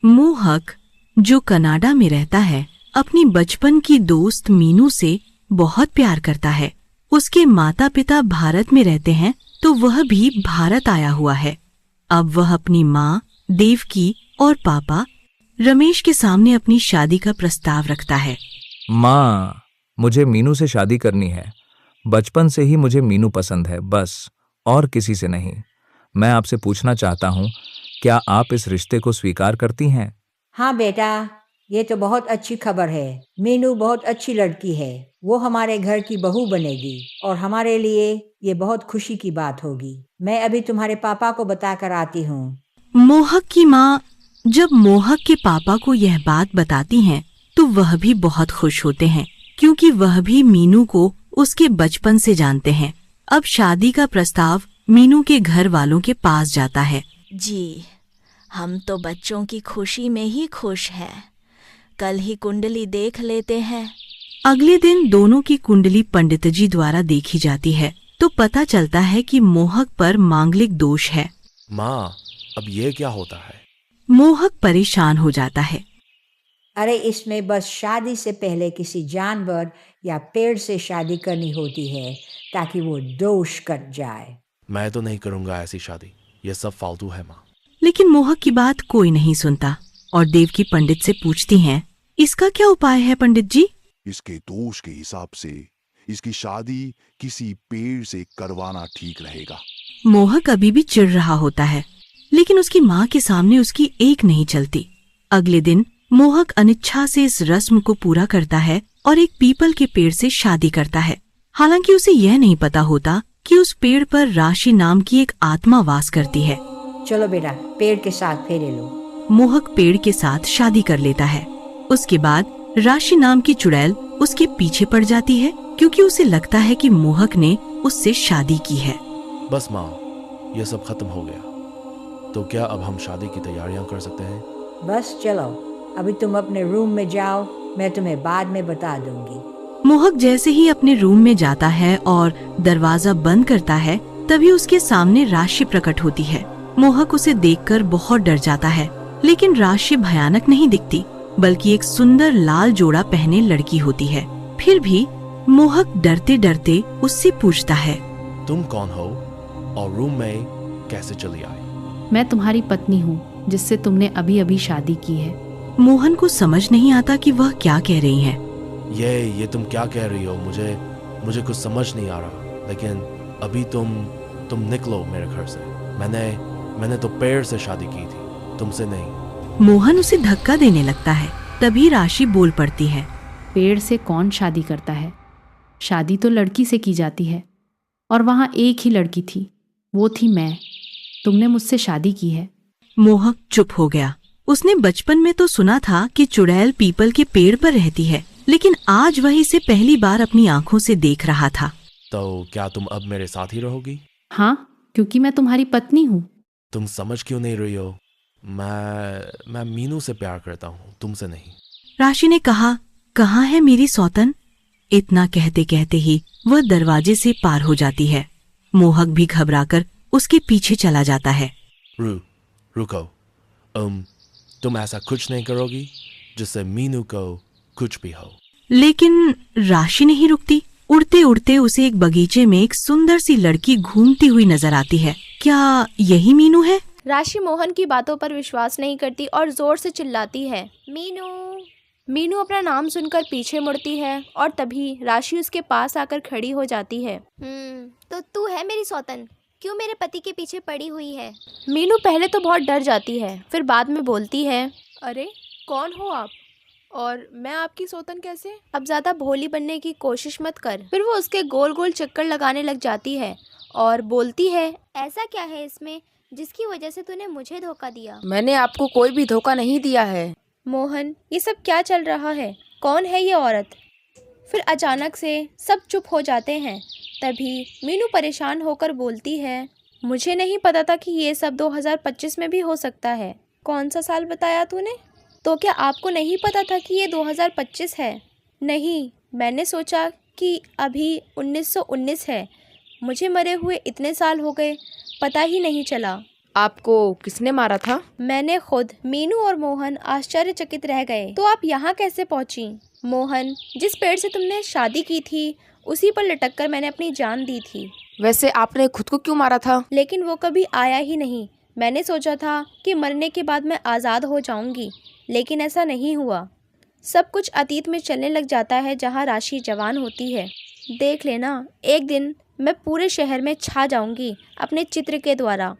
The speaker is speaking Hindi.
मोहक, जो कनाडा में रहता है, अपनी बचपन की दोस्त मीनू से बहुत प्यार करता है। उसके माता पिता भारत में रहते हैं तो वह भी भारत आया हुआ है। अब वह अपनी माँ देवकी और पापा रमेश के सामने अपनी शादी का प्रस्ताव रखता है। माँ, मुझे मीनू से शादी करनी है। बचपन से ही मुझे मीनू पसंद है, बस, और किसी से नहीं। मैं आपसे पूछना चाहता हूँ, क्या आप इस रिश्ते को स्वीकार करती हैं? हाँ बेटा, ये तो बहुत अच्छी खबर है। मीनू बहुत अच्छी लड़की है। वो हमारे घर की बहू बनेगी और हमारे लिए ये बहुत खुशी की बात होगी। मैं अभी तुम्हारे पापा को बताकर आती हूँ। मोहक की माँ जब मोहक के पापा को यह बात बताती हैं, तो वह भी बहुत खुश होते हैं, क्योंकि वह भी मीनू को उसके बचपन से जानते हैं। अब शादी का प्रस्ताव मीनू के घर वालों के पास जाता है। जी, हम तो बच्चों की खुशी में ही खुश हैं। कल ही कुंडली देख लेते हैं। अगले दिन दोनों की कुंडली पंडित जी द्वारा देखी जाती है, तो पता चलता है कि मोहक पर मांगलिक दोष है। माँ, अब ये क्या होता है? मोहक परेशान हो जाता है। अरे इसमें बस शादी से पहले किसी जानवर या पेड़ से शादी करनी होती है ताकि वो दोष कट जाए। मैं तो नहीं करूँगा ऐसी शादी। ये सब फालतू है माँ। लेकिन मोहक की बात कोई नहीं सुनता और देवकी पंडित से पूछती हैं, इसका क्या उपाय है पंडित जी? इसके दोष के हिसाब से इसकी शादी किसी पेड़ से करवाना ठीक रहेगा। मोहक अभी भी चिढ़ रहा होता है, लेकिन उसकी माँ के सामने उसकी एक नहीं चलती। अगले दिन मोहक अनिच्छा से इस रस्म को पूरा करता है और एक पीपल के पेड़ से शादी करता है। हालांकि उसे यह नहीं पता होता कि उस पेड़ पर राशि नाम की एक आत्मा वास करती है। चलो बेटा, पेड़ के साथ फेरे लो। मोहक पेड़ के साथ शादी कर लेता है। उसके बाद राशि नाम की चुड़ैल उसके पीछे पड़ जाती है, क्योंकि उसे लगता है कि मोहक ने उससे शादी की है। बस माँ, ये सब खत्म हो गया। तो क्या अब हम शादी की तैयारियां कर सकते हैं? बस चलो, अभी तुम अपने रूम में जाओ, मैं तुम्हें बाद में बता दूंगी। मोहक जैसे ही अपने रूम में जाता है और दरवाजा बंद करता है, तभी उसके सामने राशि प्रकट होती है। मोहक उसे देखकर बहुत डर जाता है, लेकिन राशि भयानक नहीं दिखती, बल्कि एक सुंदर लाल जोड़ा पहने लड़की होती है। फिर भी मोहक डरते डरते उससे पूछता है, तुम कौन हो और रूम में कैसे चली आई? मैं तुम्हारी पत्नी हूँ, जिससे तुमने अभी अभी शादी की है। मोहन को समझ नहीं आता कि वह क्या कह रही है। ये तुम क्या कह रही हो? मुझे कुछ समझ नहीं आ रहा। लेकिन अभी तुम निकलो मेरे घर से। मैंने तो पेड़ से शादी की थी, तुमसे नहीं। मोहन उसे धक्का देने लगता है। तभी राशि बोल पड़ती है, पेड़ से कौन शादी करता है? शादी तो लड़की से की जाती है, और वहाँ एक ही लड़की थी, वो थी मैं। तुमने मुझसे शादी की है। मोहक चुप हो गया। उसने बचपन में तो सुना था कि चुड़ैल पीपल के पेड़ पर रहती है, लेकिन आज वह इसे पहली बार अपनी आंखों से देख रहा था। तो क्या तुम अब मेरे साथ ही रहोगी? हाँ, क्योंकि मैं तुम्हारी पत्नी हूँ। तुम समझ क्यों नहीं रही हो? मैं मीनू से प्यार करता हूँ, तुमसे नहीं। राशि ने कहा, कहाँ है मेरी सौतन? इतना कहते कहते ही वह दरवाजे से पार हो जाती है। मोहक भी घबराकर उसके पीछे चला जाता है। रुको, तुम ऐसा कुछ नहीं करोगी जिससे मीनू को कुछ भी हो। लेकिन राशि नहीं रुकती। उड़ते उड़ते उसे एक बगीचे में एक सुंदर सी लड़की घूमती हुई नजर आती है। क्या यही मीनू है? राशि मोहन की बातों पर विश्वास नहीं करती और जोर से चिल्लाती है, मीनू। मीनू अपना नाम सुनकर पीछे मुड़ती है और तभी राशि उसके पास आकर खड़ी हो जाती है। तो तू है मेरी सौतन, क्यों मेरे पति के पीछे पड़ी हुई है? मीनू पहले तो बहुत डर जाती है, फिर बाद में बोलती है, अरे कौन हो आप, और मैं आपकी सौतन कैसे? अब ज़्यादा भोली बनने की कोशिश मत कर। फिर वो उसके गोल गोल चक्कर लगाने लग जाती है और बोलती है, ऐसा क्या है इसमें जिसकी वजह से तूने मुझे धोखा दिया? मैंने आपको कोई भी धोखा नहीं दिया है। मोहन, ये सब क्या चल रहा है? कौन है ये औरत? फिर अचानक से सब चुप हो जाते हैं। तभी मीनू परेशान होकर बोलती है, मुझे नहीं पता था कि ये सब 2025 में भी हो सकता है। कौन सा साल बताया तूने? तो क्या आपको नहीं पता था कि ये 2025 है? नहीं, मैंने सोचा कि अभी 1919 है। मुझे मरे हुए इतने साल हो गए, पता ही नहीं चला। आपको किसने मारा था? मैंने खुद। मीनू और मोहन आश्चर्यचकित रह गए। तो आप यहाँ कैसे पहुँची? मोहन, जिस पेड़ से तुमने शादी की थी उसी पर लटक कर मैंने अपनी जान दी थी। वैसे आपने खुद को क्यों मारा था? लेकिन वो कभी आया ही नहीं। मैंने सोचा था कि मरने के बाद मैं आज़ाद हो जाऊंगी, लेकिन ऐसा नहीं हुआ। सब कुछ अतीत में चलने लग जाता है जहाँ राशि जवान होती है। देख लेना, एक दिन मैं पूरे शहर में छा जाऊंगी अपने चित्र के द्वारा।